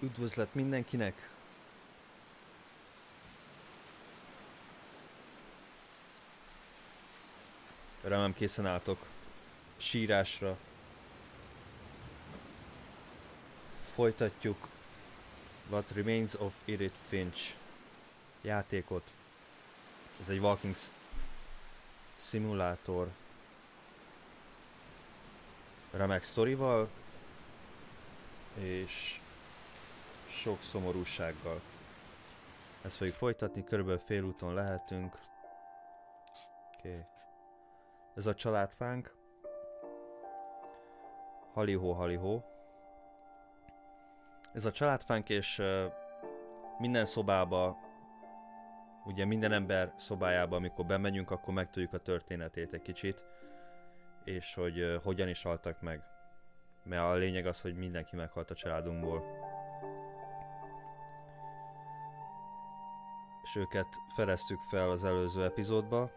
Üdvözlet mindenkinek! Remélem készen álltok sírásra. Folytatjuk What Remains of Edith Finch játékot. Ez egy walking szimulátor remek sztorival és sok szomorúsággal. Ezt fogjuk folytatni, körülbelül félúton lehetünk. Oké. Ez a családfánk. Halihó, halihó. Ez a családfánk, és minden szobába, ugye minden ember szobájába, amikor bemegyünk, akkor megtudjuk a történetét egy kicsit. És hogy hogyan is haltak meg. Mert a lényeg az, hogy mindenki meghalt a családunkból. És őket fedeztük fel az előző epizódba.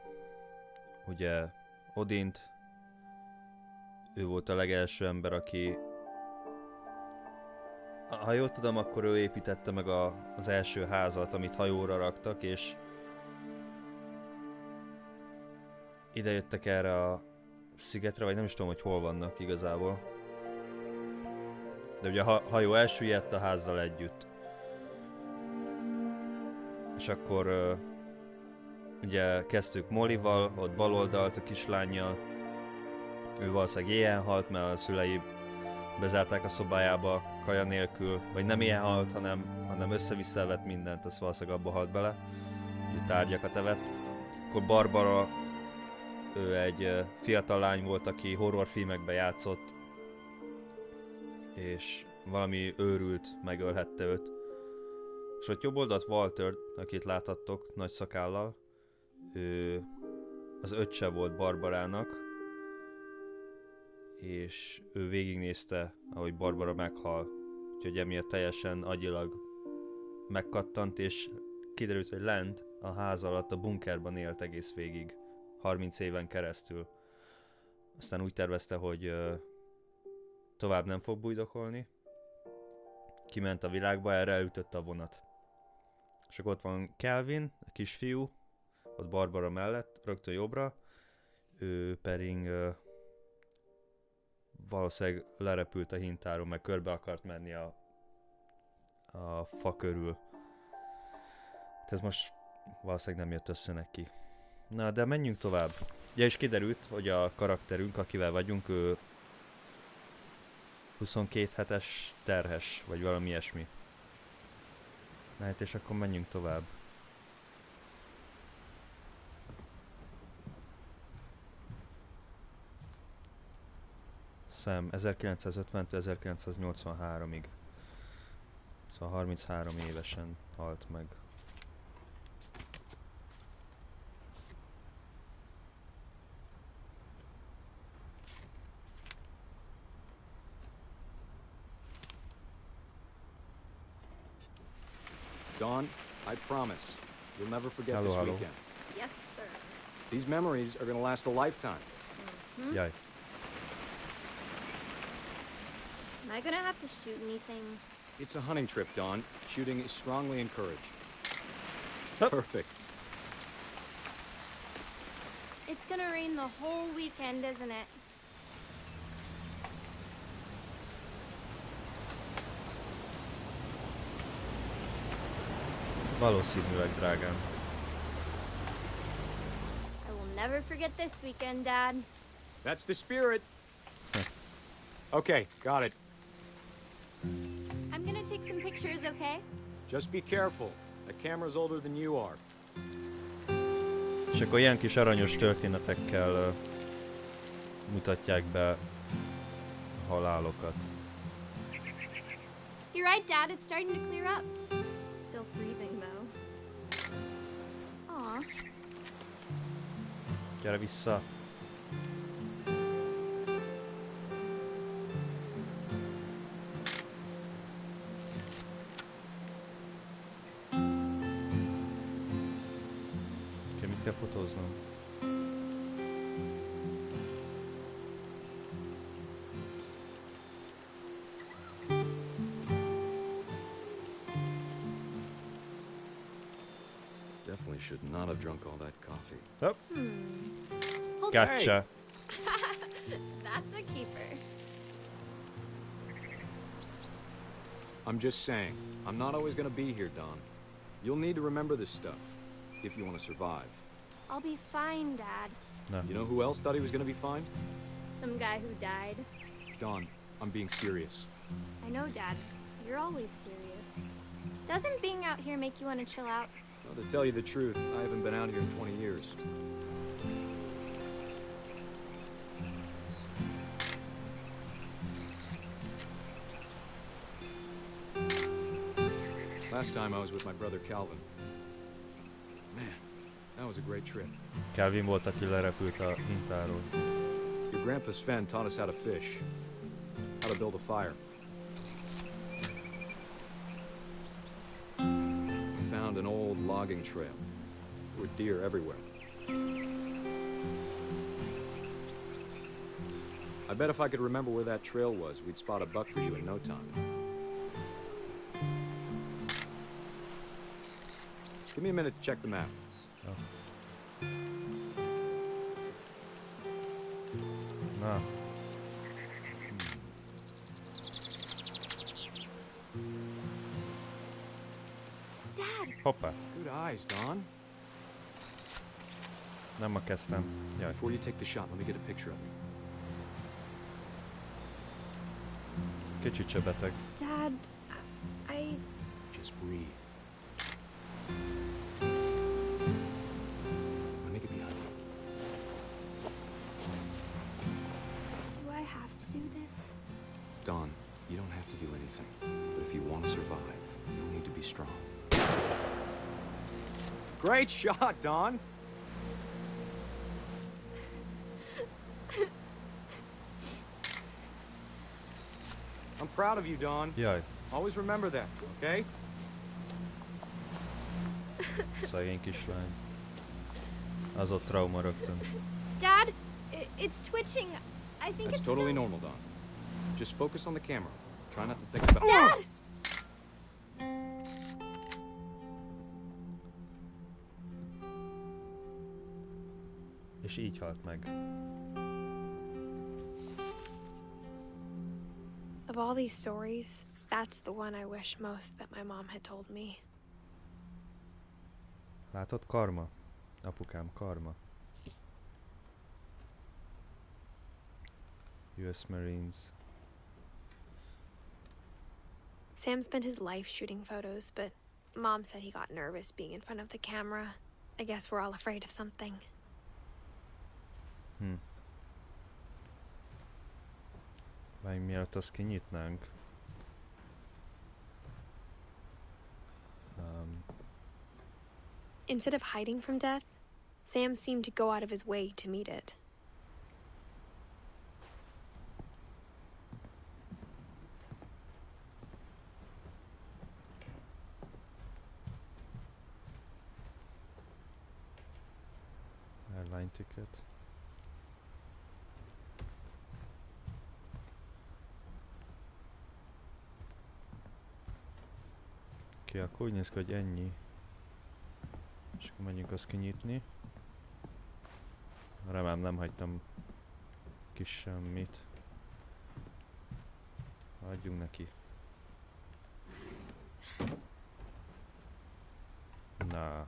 Ugye Odint, ő volt a legelső ember, aki... Ha jól tudom, akkor ő építette meg az első házat, amit hajóra raktak, és ide jöttek erre a szigetre, vagy nem is tudom, hogy hol vannak igazából. De ugye a hajó elsüllyedt a házzal együtt. És akkor ugye kezdtük Mollyval, ott bal oldalt a kislánnyal. Ő valószínűleg éhen halt, mert a szülei bezárták a szobájába kaja nélkül. Vagy nem éhen halt, hanem össze-vissza evett mindent, az valószínűleg abba halt bele. Úgy tárgyakat evett. Akkor Barbara, ő egy fiatal lány volt, aki horrorfilmekben játszott. És valami őrült megölhette őt. És ott jobb oldalt Walter, akit láthattok, nagy szakállal, ő az öccse volt Barbarának, és ő végignézte, ahogy Barbara meghal, úgyhogy emiatt teljesen agyilag megkattant, és kiderült, hogy lent a ház alatt a bunkerban élt egész végig, 30 éven keresztül. Aztán úgy tervezte, hogy tovább nem fog bujdokolni, kiment a világba, erre elütötte a vonat. És akkor ott van Kelvin, a kisfiú, ott Barbara mellett, rögtön jobbra, ő pedig valószínűleg lerepült a hintáról, meg körbe akart menni a fa körül. Hát ez most valószínűleg nem jött össze neki. Na, de menjünk tovább. Ja, és kiderült, hogy a karakterünk, akivel vagyunk, ő 22 hetes terhes, vagy valami ilyesmi. Na hát, és akkor menjünk tovább. Sam 1950-1983-ig. Szóval 33 évesen halt meg. Dawn, I promise, you'll never forget Hello, this hello. weekend. Yes, sir. These memories are going to last a lifetime. Jaj. Am I gonna have to shoot anything? It's a hunting trip, Dawn. Shooting is strongly encouraged. Hup. Perfect. It's gonna rain the whole weekend, isn't it? Valószínűleg, drágám. I will never forget this weekend, Dad. That's the spirit. Okay, got it. I'm gonna take some pictures, okay? Just be careful. The camera's older than you are. És akkor ilyen kis aranyos történetekkel mutatják be a halálokat. You're right, Dad. It's starting to clear up. Still freezing, though. Aw. Gyere vissza! Mit kell fotóznom? probably should not have drunk all that coffee. Hopp, Hold gotcha. That's a keeper. I'm just saying, I'm not always gonna be here, Don. You'll need to remember this stuff, if you want to survive. I'll be fine, Dad. Na, You know who else thought he was gonna be fine? Some guy who died. Don, I'm being serious. I know, Dad. You're always serious. Doesn't being out here make you want to chill out? Well, to tell you the truth, I haven't been out here in 20 years. Last time I was with my brother Calvin. Man, that was a great trip. Calvin volt, aki lerepült a hintáról. Your grandpa Sven taught us how to fish, how to build a fire. We found an old logging trail. There were deer everywhere. I bet if I could remember where that trail was, we'd spot a buck for you in no time. Give me a minute to check the map. Na, Dad! hoppá, Good eyes, Don. nem ma kezdtem. Jaj, Before you take the shot, let me get a picture of you. kicsit se beteg. Dad, I... Just breathe. Let me get behind you. Do I have to do this? Don, you don't have to do anything. But if you want to survive, you'll need to be strong. Great shot, Don! I'm proud of you, Don. Jaj, Always remember that, okay? szegény kislány. Az ott trauma rögtön. Dad, it's twitching. I think That's it's totally so... normal, Don. Just focus on the camera. Try not to think about... Dad! És így halt meg. Of all these stories, that's the one I wish most that my mom had told me. Látod, karma? Apukám, karma. US Marines. Sam spent his life shooting photos, but Mom said he got nervous being in front of the camera. I guess we're all afraid of something. Vagy mielőtt azt kinyitnánk. Instead of hiding from death, Sam seemed to go out of his way to meet it. Airline ticket. Oké, akkor úgy néz ki, hogy ennyi. És akkor menjünk azt kinyitni. Remélem nem hagytam ki semmit. Adjunk neki. Na.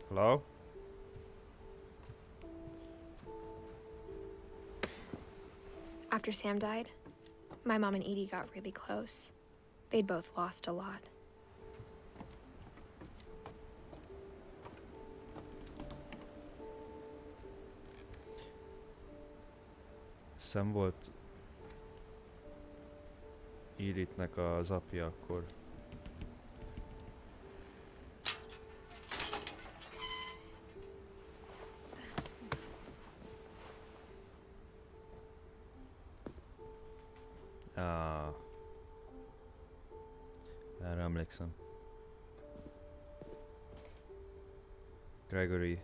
Hello? After Sam died, my mom and Edie got really close. They'd both lost a lot. Sam volt Edithnek az apja akkor. Erre emlékszem. Gregory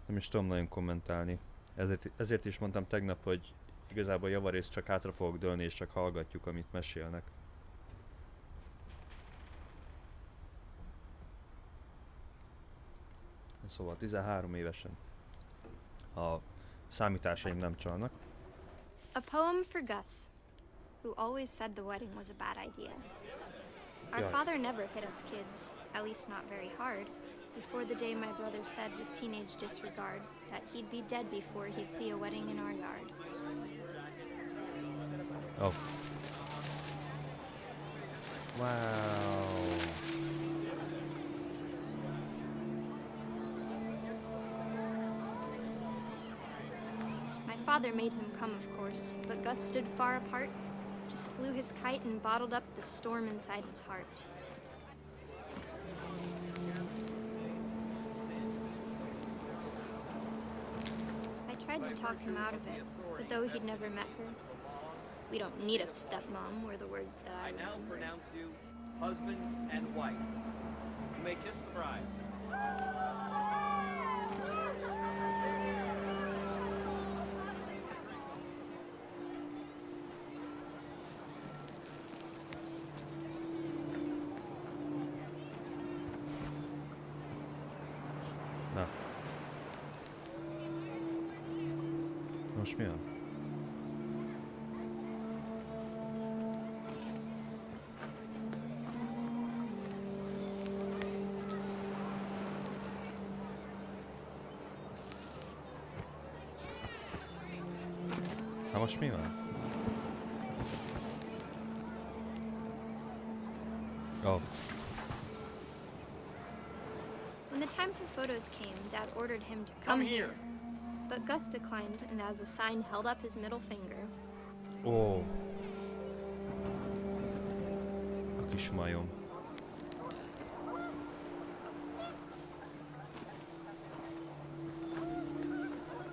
Nem is tudom nagyon kommentálni. Ezért is mondtam tegnap, hogy igazából javarészt csak hátra fogok dőlni, és csak hallgatjuk, amit mesélnek. Szóval 13 évesen. A számításaim nem csalnak. A poem for Gus, who always said the wedding was a bad idea. Our Yeah. father never hit us kids, at least not very hard, before the day my brother said with teenage disregard that he'd be dead before he'd see a wedding in our yard. Oh. Wow. My father made him come, of course, but Gus stood far apart, just flew his kite and bottled up the storm inside his heart. I tried to talk him out of it, but though he'd never met her, we don't need a stepmom were the words that I now remembered. pronounce you husband and wife. You may kiss the bride. Na. Most mi van? Na most mi van? Oh. When the time for photos came, Dad ordered him to come here. But Gus declined, and as a sign held up his middle finger. Ó. A kis majom.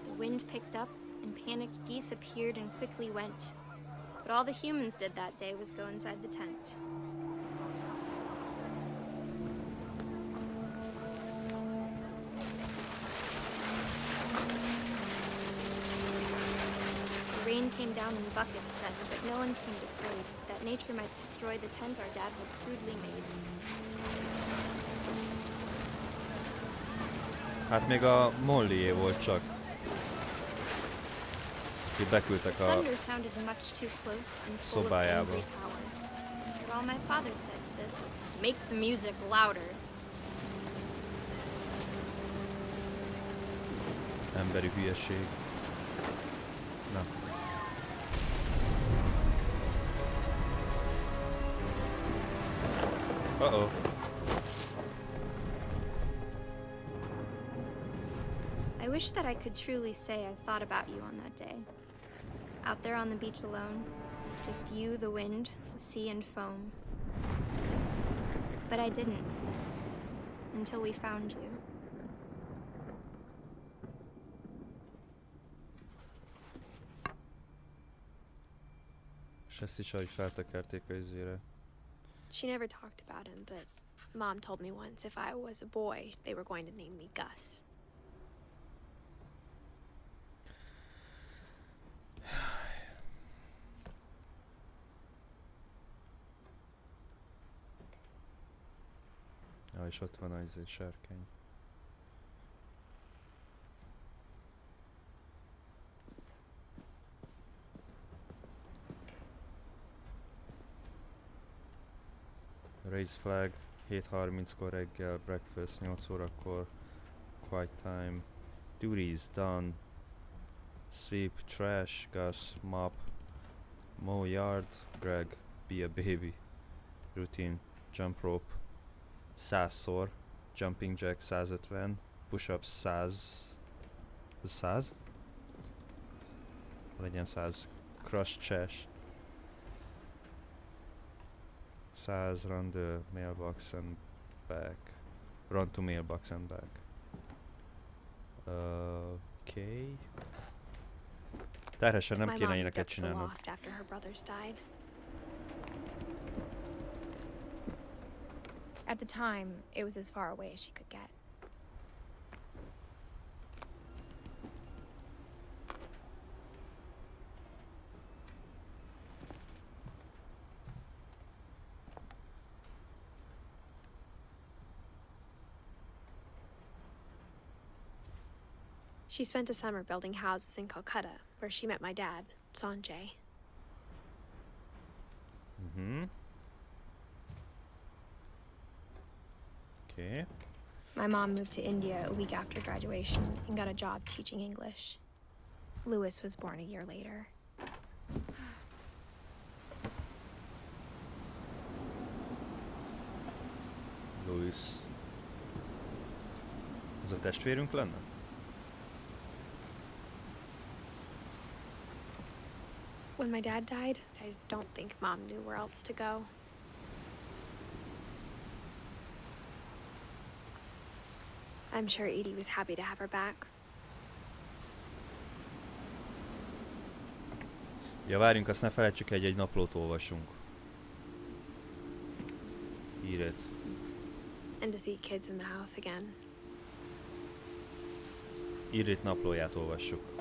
The wind picked up, and panicked geese appeared and quickly went. But all the humans did that day was go inside the tent. The rain came down in buckets then, but no one seemed afraid that nature might destroy the tent our dad had crudely made. Hát még a Mollyé volt csak. Ki beküldtek a Thunder sounded much too close and full of szobájába. angry power. But all my father said to this was, "Make the music louder." Emberi hülyeség. Na. Uh-oh. I wish that I could truly say I thought about you on that day. Out there on the beach alone, just you, the wind, the sea, and foam. But I didn't. Until we found you. És ezt is ahogy feltekerték a izére. She never talked about him, but Mom told me once if I was a boy, they were going to name me Gus. Ja, és ott van az egy sárkány. Raise flag, 7:30-kor reggel, breakfast, 8 órakor, quiet time, duties done, sweep, trash, Gus, mop, mow yard, Greg, be a baby, routine, jump rope, 100-szor, jumping jack 150, push-ups 100, ez 100? Legyen 100, crush chash, 100, run the mailbox and back, run to mailbox and back. Okay. Terhesen nem My kéne mom ilyeneket moved up to the csinálnom. loft after her brothers died. At the time, it was as far away as she could get. She spent a summer building houses in Calcutta, where she met my dad, Sanjay. Oké. My mom moved to India a week after graduation and got a job teaching English. Louis was born a year later. Louis. Ez a testvérünk lenne? When my dad died, I don't think Mom knew where else to go. I'm sure Edie was happy to have her back. Ja, várjunk, azt ne felejtsük, egy naplót olvasunk. Írét. And to see kids in the house again. Írét naplóját olvassuk.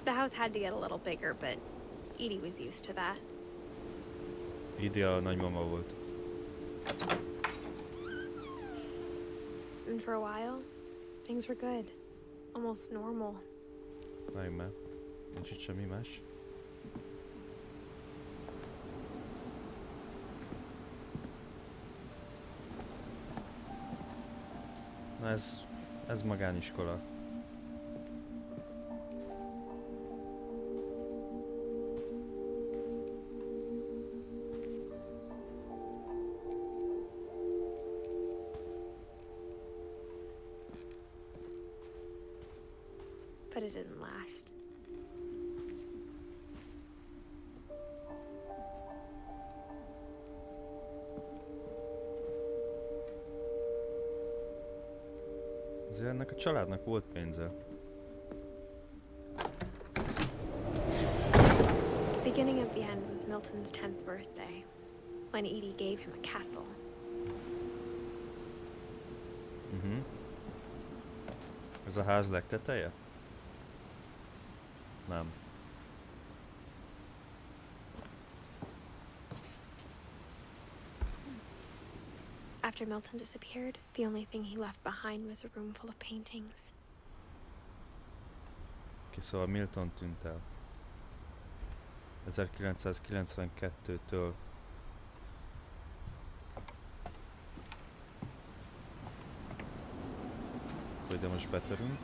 The house had to get a little bigger, but Edie was used to that. Edie a nagymama volt. And for a while, things were good. Almost normal. Várjunk már. Nincs itt semmi más. Na ez magániskola. But it didn't last. Azért ennek a családnak volt pénze. The beginning of the end was Milton's 10th birthday, when Edie gave him a castle. Ez a ház legteteje? Nem. After Milton disappeared, the only thing he left behind was a room full of paintings. Oké, szóval Milton tűnt el. 1992-től. Hogy de most betörünk.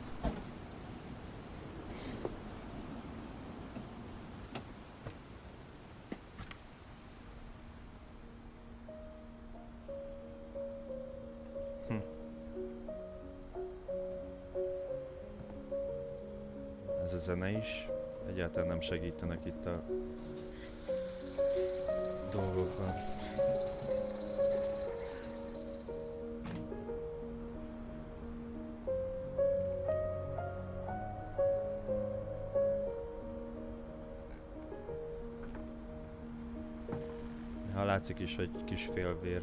Ez a zene is. Egyáltalán nem segítenek itt a dolgokban. Ha látszik is egy kis félvér.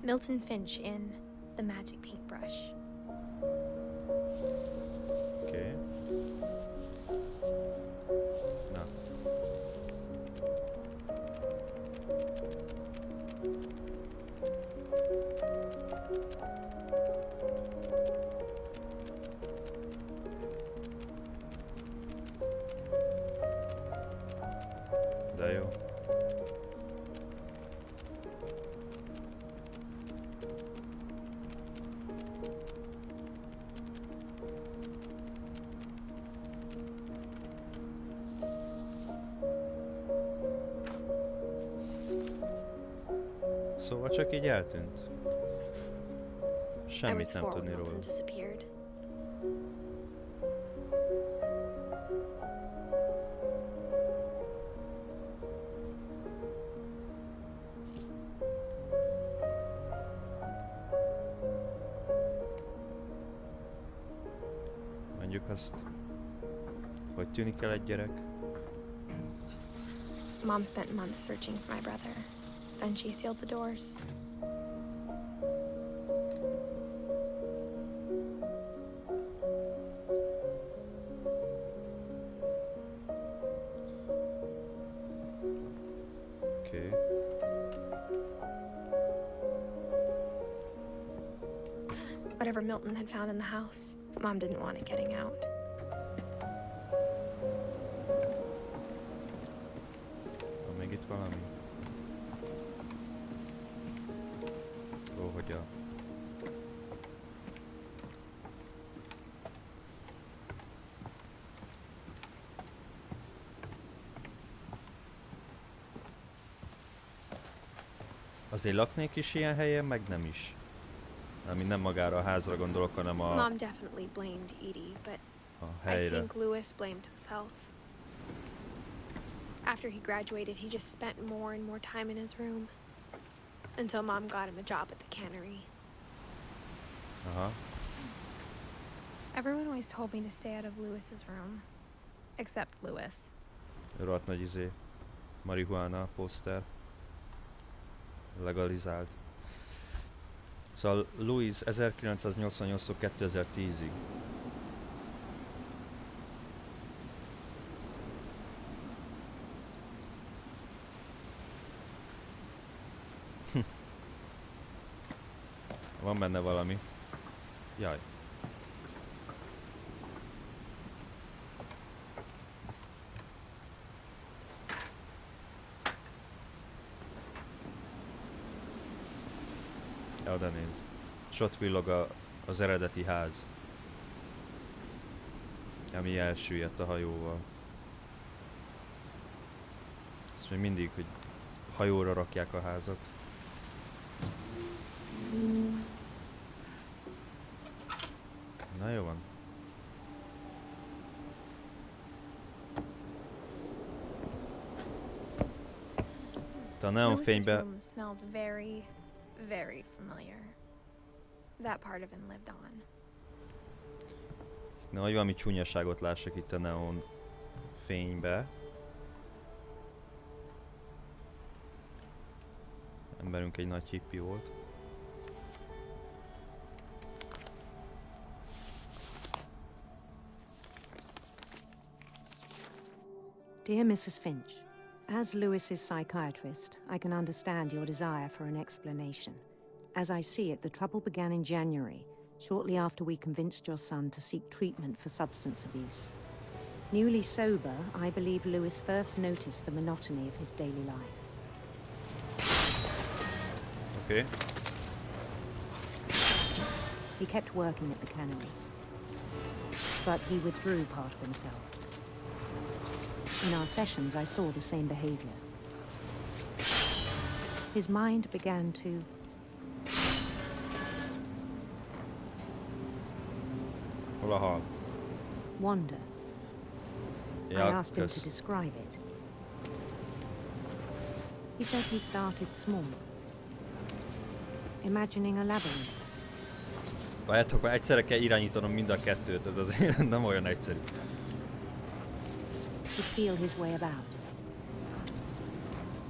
Milton Finch in The Magic Paintbrush. Oké. Na. De jó. Szóval csak így eltűnt. I was Semmit nem 4 when tudni Milton róla. disappeared. Mondjuk azt, hogy tűnik el egy gyerek? Mom spent months searching for my brother. Then she sealed the doors. whatever Milton had found in the house. Mom didn't want it getting out. Van még itt valami? Ó, hogy a... Azért laknék is ilyen helyen, meg nem is. Ami nem magára a házra gondolok, hanem a Mom definitely blamed Edie, but I helyre. think Lewis blamed himself. After he graduated, he just spent more and more time in his room. Until Mom got him a job at the cannery. Aha. Everyone always told me to stay out of Lewis's room. Except Lewis. Rohadt nagy marihuána poszter. Legalizált. Szóval Louis 1988-tól 2010-ig. Van benne valami. Jaj. Ja, de nézd. És ott villog az eredeti ház. Ami elsüllyedt a hajóval. Ezt még mindig, hogy hajóra rakják a házat. Na jó van. A neonfénybe... Lewis's room smelled very, very familiar. That part of him lived on. Na, hogy valami csúnyaságot lássak itt a neon fénybe. Emberünk egy nagy hippi volt. Dear Mrs. Finch, as Lewis's psychiatrist, I can understand your desire for an explanation. As I see it, the trouble began in January, shortly after we convinced your son to seek treatment for substance abuse. Newly sober, I believe Lewis first noticed the monotony of his daily life. Okay. He kept working at the cannery, but he withdrew part of himself. In our sessions, I saw the same behavior. His mind began to Hol a hal? wander. I Ja, asked him to kösz. describe it. He said he started small, imagining a labyrinth. Várjátok, már egyszerre kell irányítanom mind a kettőt, ez azért nem olyan egyszerű. To feel his way about.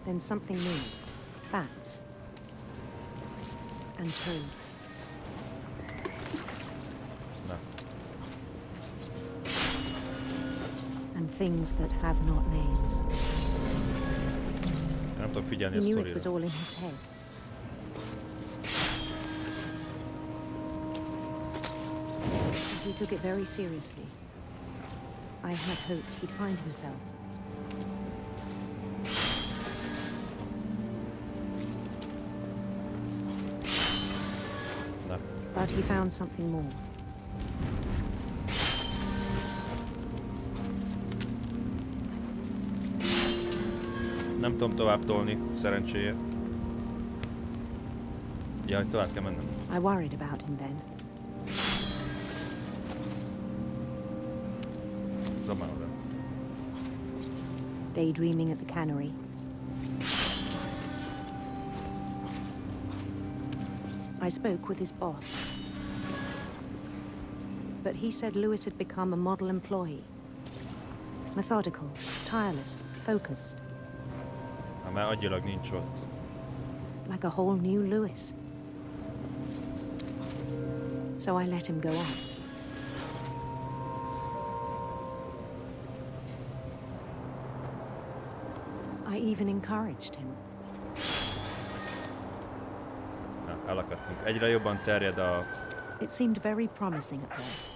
Then something moved. Bats. And toads. Na. And things that have not names. Nem tudok figyelni He a knew it was sztorira. all in his head. He took it very seriously. I had hoped he'd find himself. Na. But he found something more. Nem tudom tovább tolni, szerencséje. Jaj, tovább kell mennem. I worried about him then. Dobd oda. Daydreaming at the cannery. I spoke with his boss. But he said Lewis had become a model employee. Methodical, tireless, focused. Már agyilag nincs ott. Like a whole new Lewis. So I let him go on. I even encouraged him. Na, elakadtunk. Egyre jobban terjed It seemed very promising at first.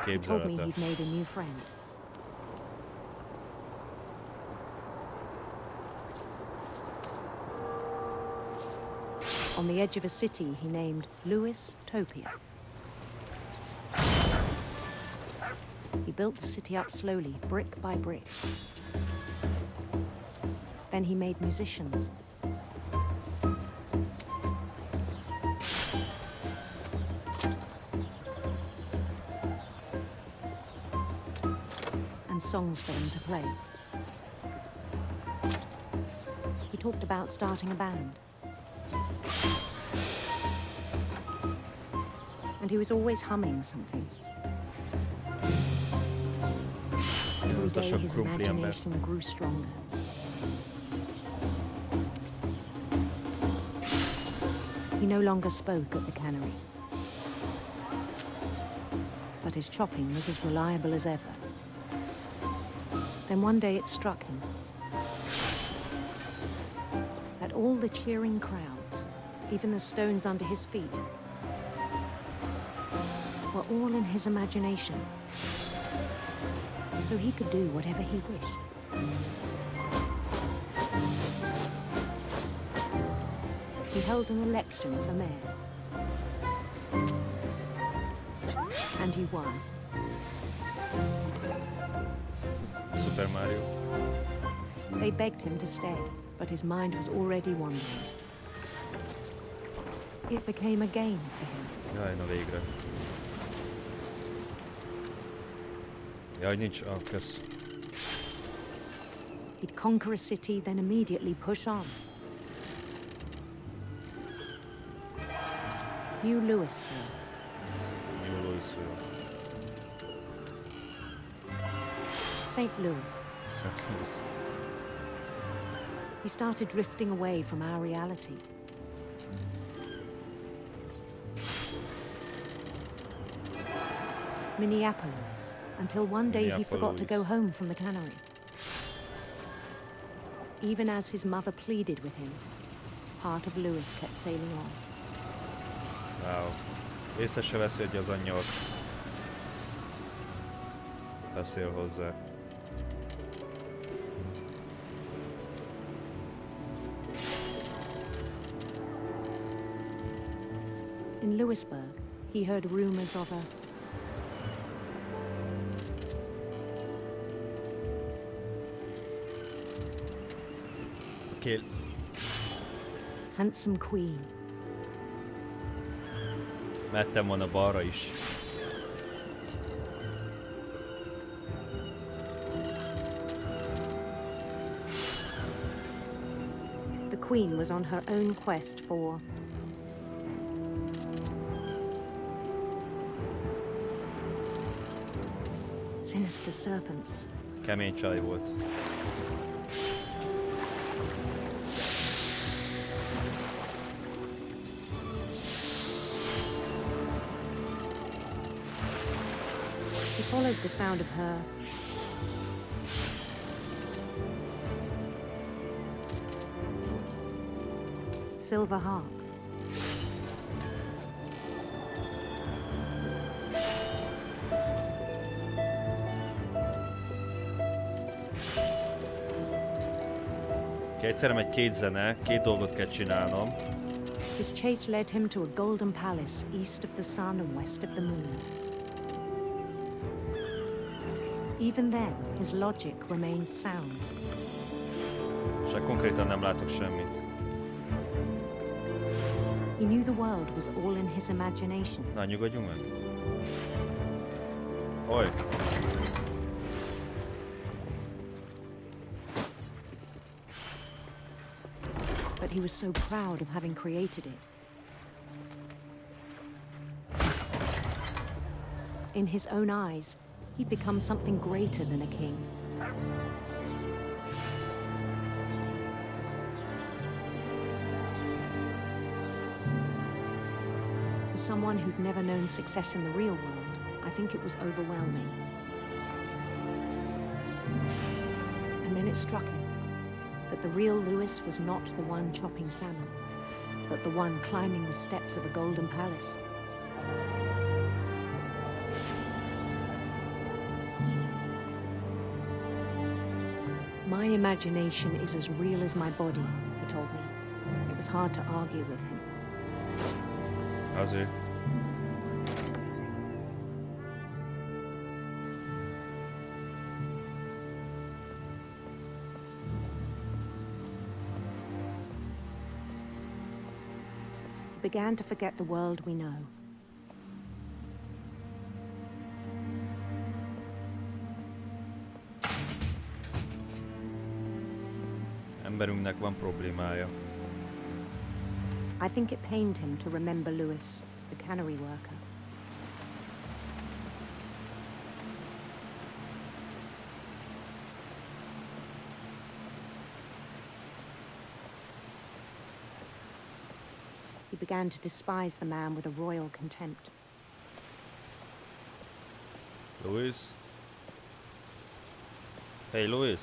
A He told me képzelete. he'd made a new friend. On the edge of a city he named Louis Topia. He built the city up slowly, brick by brick. Then he made musicians. And songs for them to play. He talked about starting a band. And he was always humming something. Every Such day a his crumply ember. imagination grew stronger. He no longer spoke at the cannery. But his chopping was as reliable as ever. Then one day it struck him that all the cheering crowds, even the stones under his feet, were all in his imagination. So he could do whatever he wished. He held an election for mayor. And he won. Super Mario. They begged him to stay, but his mind was already wandering. It became a game for him. Jaj, na végre. Jaj, nincs... kösz. He'd conquer a city, then immediately push on. New Louisville. New Louisville. St. Louis. St. Louis. He started drifting away from our reality. Minneapolis, until one day he forgot to go Minneapolis. home from the cannery. Even as his mother pleaded with him, part of Louis kept sailing on. Wow. Észre se veszi, hogy az anyja ott beszél hozzá. In Louisburg, he heard rumors of a Oké, handsome queen. mehettem volna balra is. The queen was on her own quest for sinister serpents. Kemény csaj volt. He followed the sound of her silver harp. Egyszerre megy két zene, két dolgot kell csinálnom. His chase led him to a golden palace east of the sun and west of the moon. Even then, his logic remained sound. És konkrétan nem látok semmit. He knew the world was all in his imagination. Na, nyugodjunk meg. Oj. But he was so proud of having created it. In his own eyes, he'd become something greater than a king. For someone who'd never known success in the real world, I think it was overwhelming. And then it struck him that the real Louis was not the one chopping salmon. but the one climbing the steps of a golden palace. My imagination is as real as my body, he told me. It was hard to argue with him. Azért. He began to forget the world we know. Emberünknek van problémája. I think it pained him to remember Lewis, the cannery worker. He began to despise the man with a royal contempt. Louis? Hey, Louis?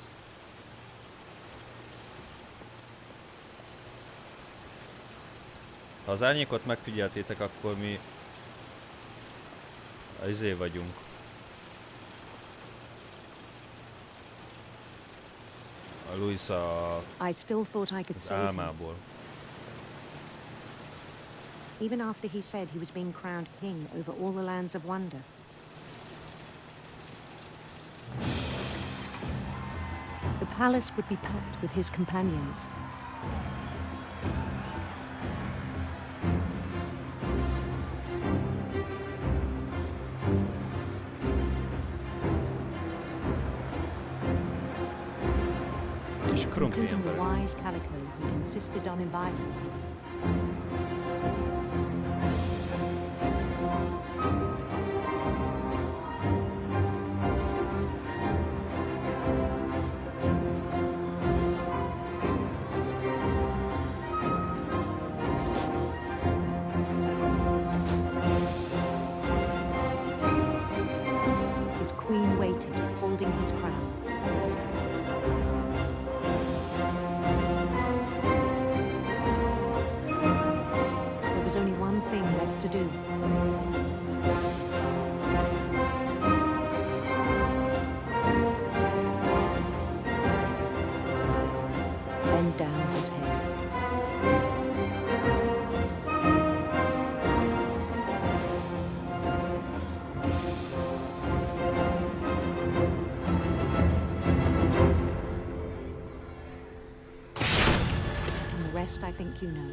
Ha az árnyékot megfigyeltétek, akkor mi izé vagyunk. A Louis I still thought I could az save him. álmából. Even after he said he was being crowned king over all the lands of wonder. The palace would be packed with his companions. És krumpli Including the emberek. wise Calico who'd insisted on inviting me. His queen waited, holding his crown. There was only one thing left to do. Bend down his head. And the rest I think you know.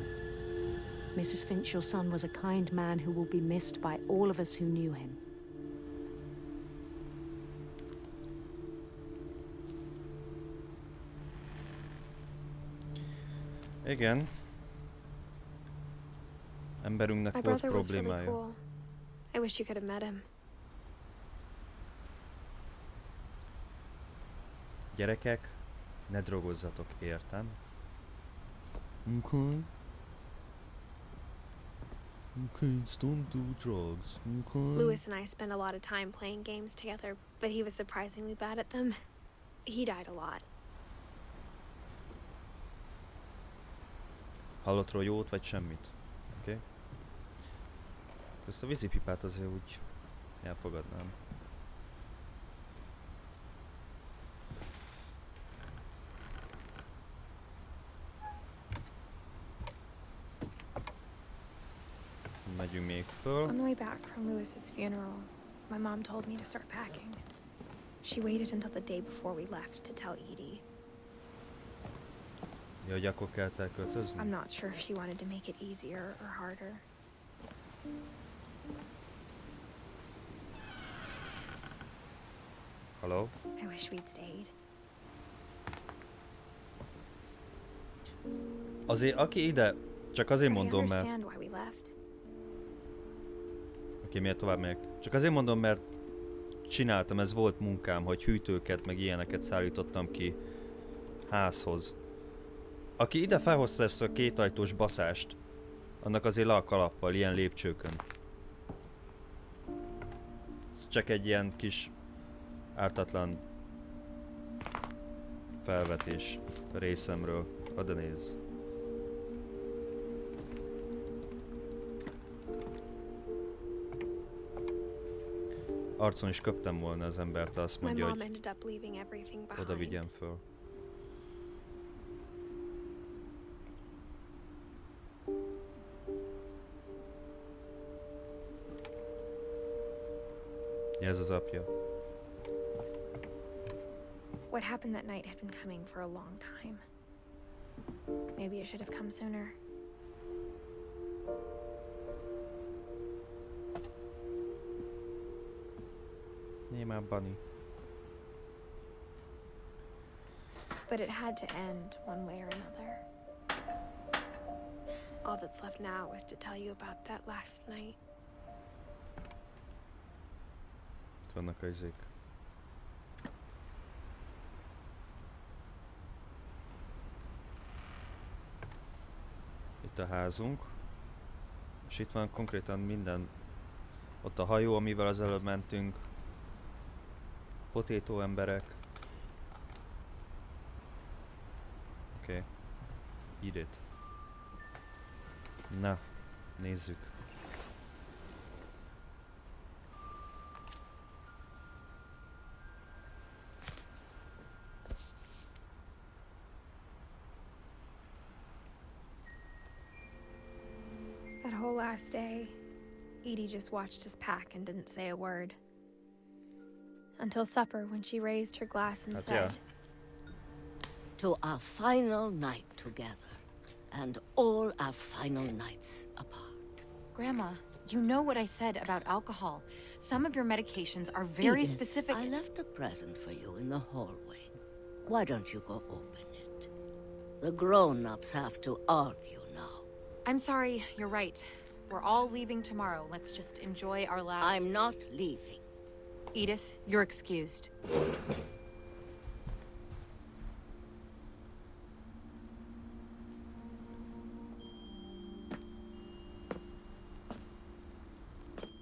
Mrs. Finch, your son was a kind man who will be missed by all of us who knew him. Igen. Emberünknek My volt brother was really problémája. cool. I wish you could have met him. Gyerekek, ne drogozzatok, értem? Okay. Okay, don't do drugs. Okay. Lewis and I spent a lot of time playing games together, but he was surprisingly bad at them. He died a lot. Halottról jót vagy semmit? Oké? Okay. Ezt a vízipipát azért úgy elfogadnám. Megyünk még föl. On the way back from Lewis's funeral, my mom told me to start packing. She waited until the day before we left to tell Edie. Ja, hogy akkor kellett elköltözni? I'm not sure if she wanted to make it easier or harder. Hello? I wish we'd stayed. Azért aki ide, csak azért I mondom, mert... understand why we left. Oké, miért tovább megyek? Csak azért mondom, mert csináltam, ez volt munkám, hogy hűtőket, meg ilyeneket szállítottam ki házhoz. Aki ide felhozta ezt a kétajtós baszást, annak azért le a kalappal, ilyen lépcsőkön. Ez csak egy ilyen kis ártatlan felvetés részemről. Oda nézz. arcon is köptem volna az embert, ha azt My mondja, mom hogy ended up leaving everything oda behind. vigyem föl. Ja, ez az apja. What happened that night had been coming for a long time. Maybe it should have come sooner. Nyilj már, Bunny. But it had to end one way or another. All that's left now is to tell you about that last night. Itt vannak a izék. Itt a házunk. És itt van konkrétan minden. Ott a hajó, amivel az előbb mentünk. Potato emberek. Oké. Edith. Na, nézzük. That whole last day, Edie just watched us pack and didn't say a word. Until supper, when she raised her glass and Hát said, To our final night together, and all our final nights apart. Grandma, you know what I said about alcohol. Some of your medications are very Edith, specific. I left a present for you in the hallway. Why don't you go open it? The grown-ups have to argue now. I'm sorry, you're right. We're all leaving tomorrow. Let's just enjoy our last... I'm not leaving. Edith, you're excused.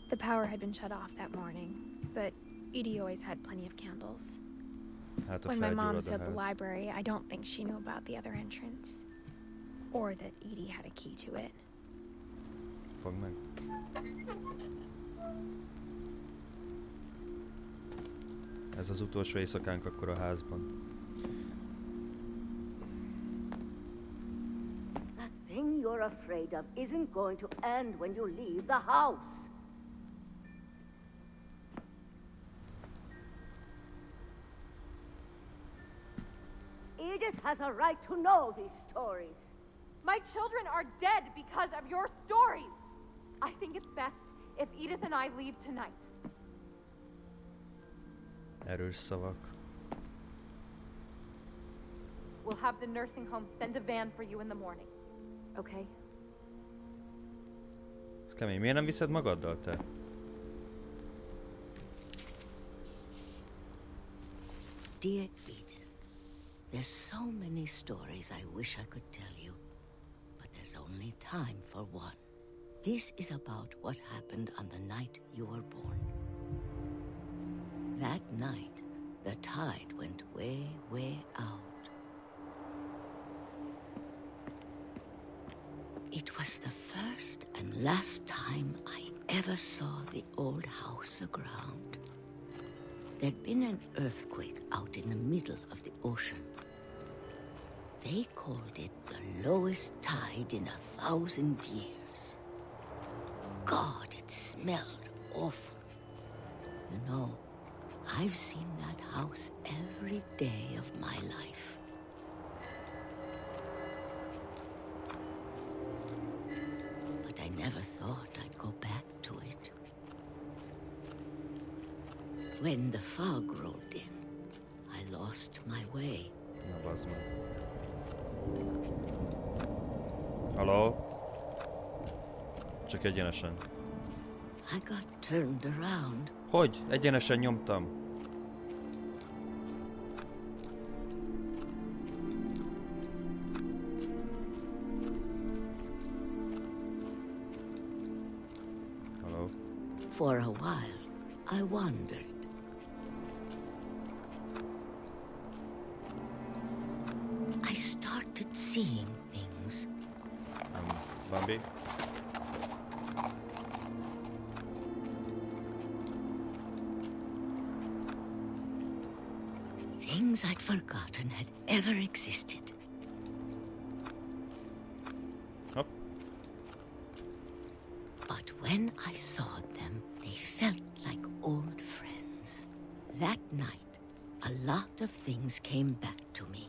the power had been shut off that morning, but Edie always had plenty of candles. Hát a When my mom felgyullad a said the ház. library, I don't think she knew about the other entrance. Or that Edie had a key to it. Fogd meg. Ez az utolsó éjszakánk akkor a házban. That thing you're afraid of isn't going to end when you leave the house. Edith has a right to know these stories. My children are dead because of your stories. I think it's best if Edith and I leave tonight. Erős szavak. We'll have the nursing home send a van for you in the morning. Okay? Ez kemény. Miért nem viszed magaddal, te? Dear Edith, there's so many stories I wish I could tell you, but there's only time for one. This is about what happened on the night you were born. That night, the tide went way, way out. It was the first and last time I ever saw the old house aground. There'd been an earthquake out in the middle of the ocean. They called it the lowest tide in 1,000 years. God, it smelled awful. You know, I've seen that house every day of my life. But I never thought I'd go back to it. When the fog rolled in, I lost my way. Na, bazd meg. Halló? Csak egyenesen. I got turned around. Hogy? Egyenesen nyomtam. Halló? For a while, I wandered. I started seeing things. Bambi? things I'd forgotten had ever existed. Hopp. But when I saw them, they felt like old friends. That night, a lot of things came back to me.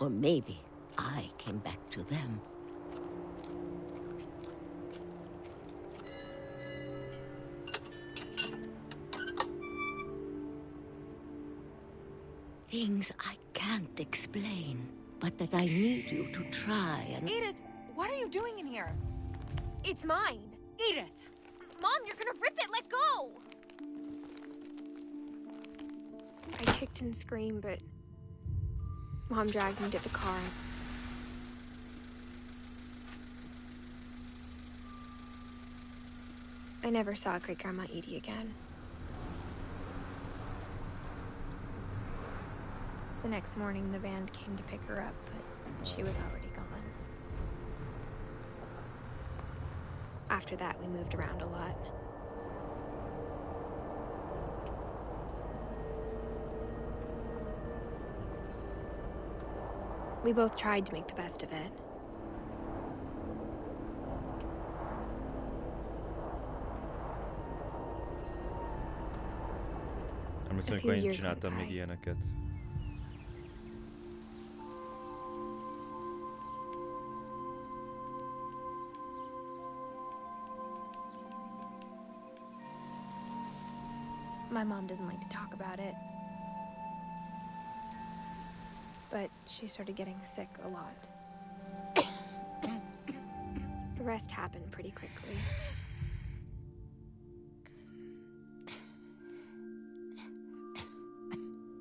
Or maybe I came back to them. Things I can't explain, but that I need you to try and... Edith, what are you doing in here? It's mine. Edith! Mom, you're gonna rip it! Let go! I kicked and screamed, but Mom dragged me to the car. I never saw Great-Grandma Edie again. The next morning, the band came to pick her up, but she was already gone. After that, we moved around a lot. We both tried to make the best of it. Emlékszem, few amikor én years csináltam went még by. ilyeneket. My mom didn't like to talk about it. But she started getting sick a lot. The rest happened pretty quickly.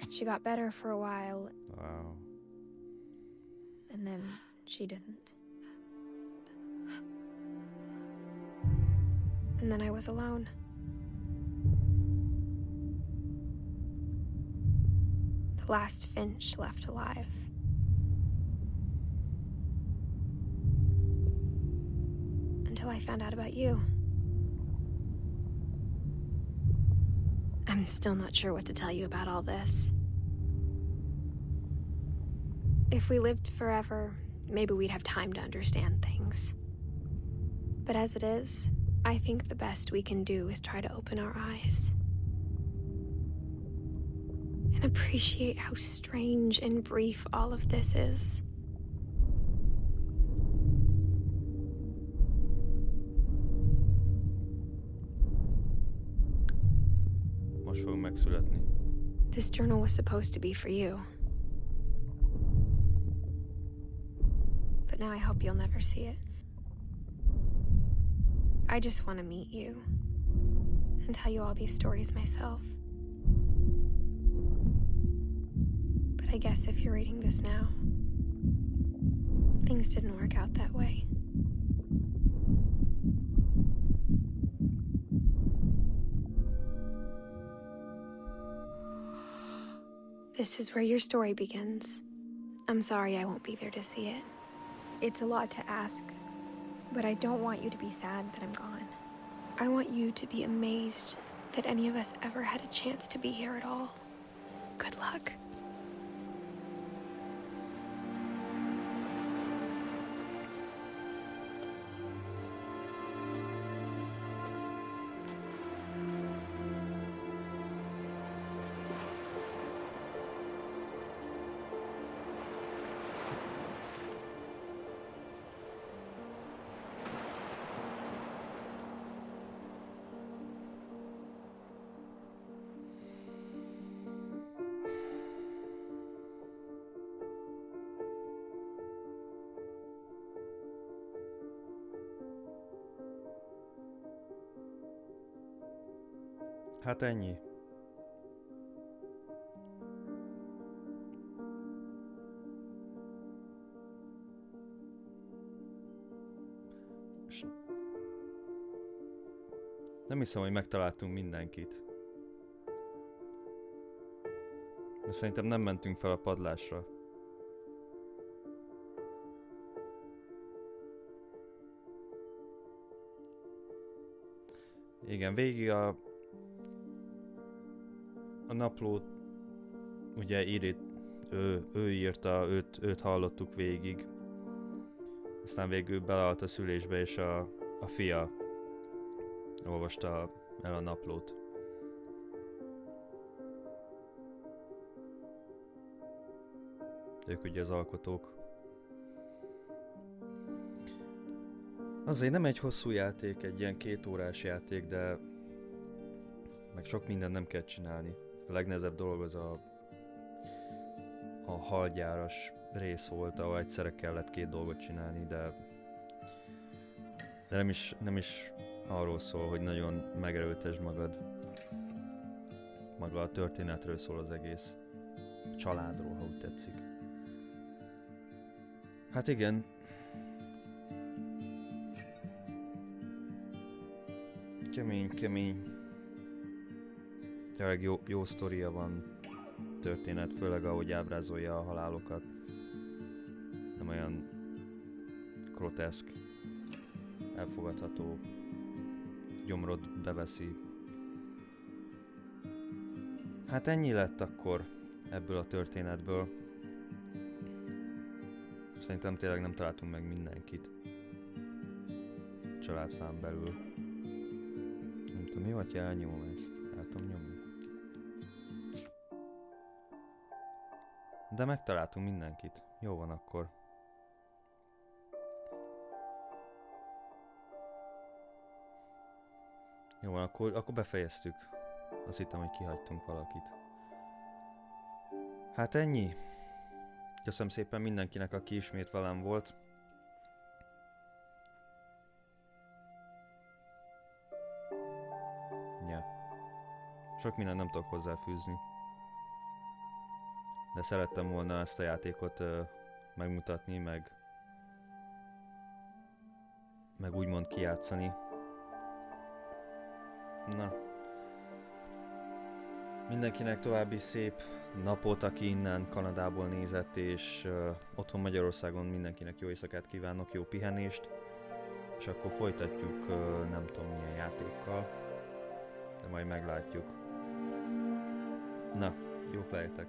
She got better for a while, Wow. and then she didn't. And then I was alone. The last Finch left alive. Until I found out about you. I'm still not sure what to tell you about all this. If we lived forever, maybe we'd have time to understand things. But as it is, I think the best we can do is try to open our eyes. And appreciate how strange and brief all of this is. Most fogunk megszületni. This journal was supposed to be for you. But now I hope you'll never see it. I just want to meet you and tell you all these stories myself. But I guess if you're reading this now, things didn't work out that way. This is where your story begins. I'm sorry I won't be there to see it. It's a lot to ask, but I don't want you to be sad that I'm gone. I want you to be amazed that any of us ever had a chance to be here at all. Good luck. Hát ennyi. És nem hiszem, hogy megtaláltunk mindenkit. De szerintem nem mentünk fel a padlásra. Igen, végig a naplót ugye Edith, ő írta, őt hallottuk végig. Aztán végül beleállt a szülésbe, és a fia olvasta el a naplót. Ők ugye az alkotók. Azért nem egy hosszú játék, egy ilyen 2 órás játék, de meg sok mindent nem kell csinálni. A legnehezebb dolog az a halgyáras rész volt, ahol egyszerre kellett 2 dolgot csinálni, de nem is arról szól, hogy nagyon megerőltesd magad. Maga a történetről szól az egész. A családról, ha úgy tetszik. Hát igen. Kemény. Tényleg jó sztoria van, történet, főleg ahogy ábrázolja a halálokat. Nem olyan groteszk, elfogadható, gyomrod beveszi. Hát ennyi lett akkor ebből a történetből. Szerintem tényleg nem találtunk meg mindenkit családfán belül. Nem tudom, jó, hogy elnyomom ezt. El tudom nyomni. De megtaláltunk mindenkit. Jó van akkor. Jó van, akkor befejeztük. Azt hittem, hogy kihagytunk valakit. Hát ennyi. Köszönöm szépen mindenkinek, aki ismét velem volt. Ja. Sok mindent nem tudok hozzáfűzni. De szerettem volna ezt a játékot megmutatni, meg úgymond kijátszani. Na. Mindenkinek további szép napot, aki innen Kanadából nézett, és otthon Magyarországon mindenkinek jó éjszakát kívánok, jó pihenést, és akkor folytatjuk nem tudom milyen játékkal, de majd meglátjuk. Na, jók lehetek.